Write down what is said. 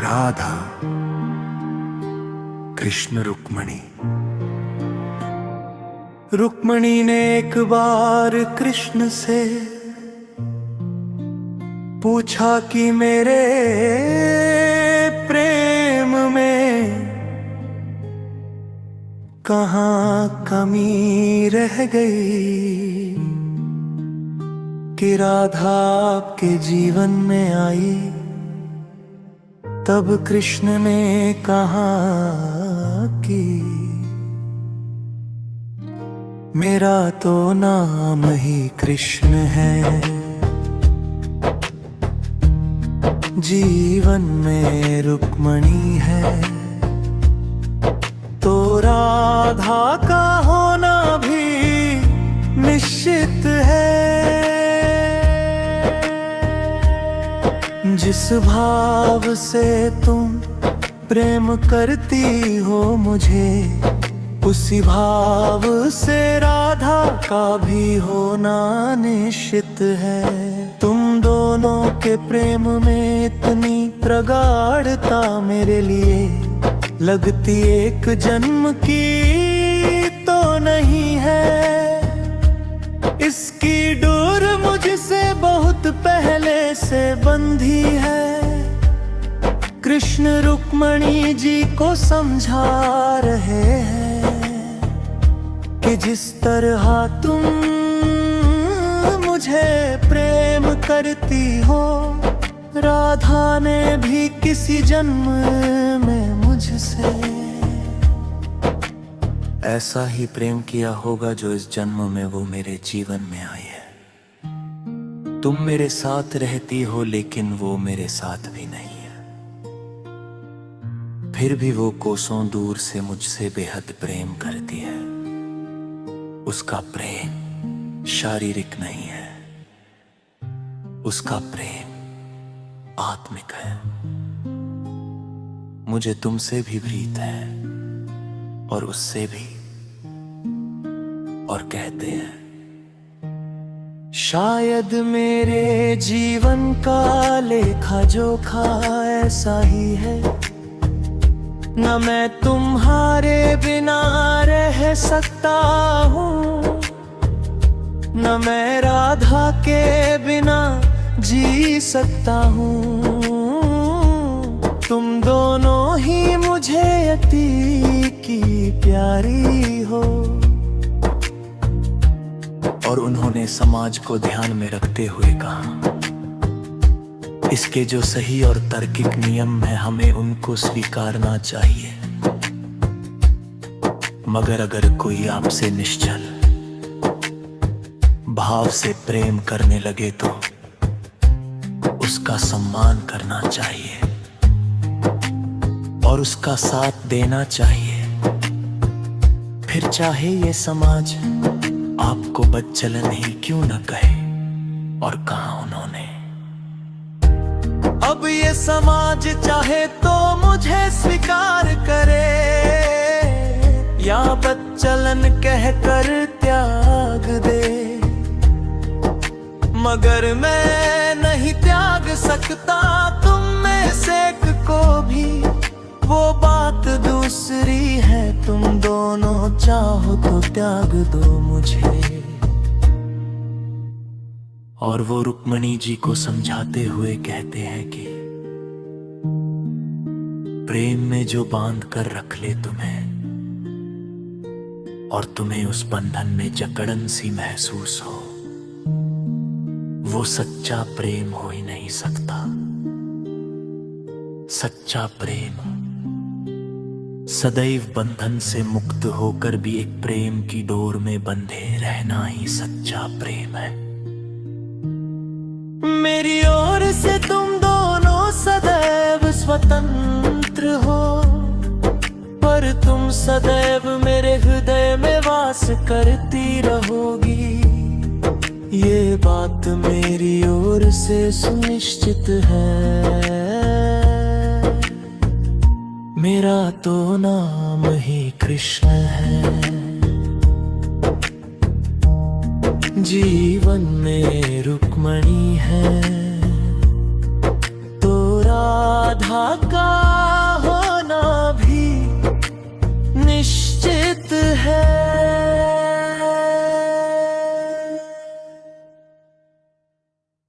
राधा कृष्ण रुक्मणी। रुक्मणी ने एक बार कृष्ण से पूछा कि मेरे प्रेम में कहाँ कमी रह गई कि राधा आपके जीवन में आई। तब कृष्ण ने कहा कि मेरा तो नाम ही कृष्ण है, जीवन में रुक्मणी है, तो राधा का होना भी निश्चित है। जिस भाव से तुम प्रेम करती हो मुझे, उसी भाव से राधा का भी होना निश्चित है। तुम दोनों के प्रेम में इतनी प्रगाढ़ता मेरे लिए लगती एक जन्म की तो नहीं है। इसकी डोर मुझसे बहुत पहले से बंधी है। कृष्ण रुक्मणी जी को समझा रहे हैं कि जिस तरह तुम मुझे प्रेम करती हो, राधा ने भी किसी जन्म में मुझसे ऐसा ही प्रेम किया होगा जो इस जन्म में वो मेरे जीवन में आई है। तुम मेरे साथ रहती हो लेकिन वो मेरे साथ भी नहीं है। फिर भी वो कोसों दूर से मुझसे बेहद प्रेम करती है। उसका प्रेम शारीरिक नहीं है, उसका प्रेम आत्मिक है। मुझे तुमसे भी प्रीत है और उससे भी। और कहते हैं शायद मेरे जीवन का लेखा जोखा ऐसा ही है, न मैं तुम्हारे बिना रह सकता हूँ, न मैं राधा के बिना जी सकता हूँ। तुम दोनों ही मुझे अति की प्यारी हो। और उन्होंने समाज को ध्यान में रखते हुए कहा, इसके जो सही और तार्किक नियम है हमें उनको स्वीकारना चाहिए, मगर अगर कोई आपसे निश्चल भाव से प्रेम करने लगे तो उसका सम्मान करना चाहिए और उसका साथ देना चाहिए। फिर चाहे ये समाज आपको बदचलन ही क्यों न कहे। और कहा उन्होंने, अब ये समाज चाहे तो मुझे स्वीकार करे या बदचलन कहकर त्याग दे, मगर मैं नहीं त्याग सकता तुम में से एक को भी। वो बात दूसरी है, तुम दोनों चाहो तो त्याग दो मुझे। और वो रुक्मणी जी को समझाते हुए कहते हैं कि प्रेम में जो बांध कर रख ले तुम्हें और तुम्हें उस बंधन में जकड़न सी महसूस हो, वो सच्चा प्रेम हो ही नहीं सकता। सच्चा प्रेम सदैव बंधन से मुक्त होकर भी एक प्रेम की डोर में बंधे रहना ही सच्चा प्रेम है। मेरी ओर से तुम दोनों सदैव स्वतंत्र हो, पर तुम सदैव मेरे हृदय में वास करती रहोगी। ये बात मेरी ओर से सुनिश्चित है। मेरा तो नाम ही कृष्ण है, जीवन में रुक्मणी है, तो राधा का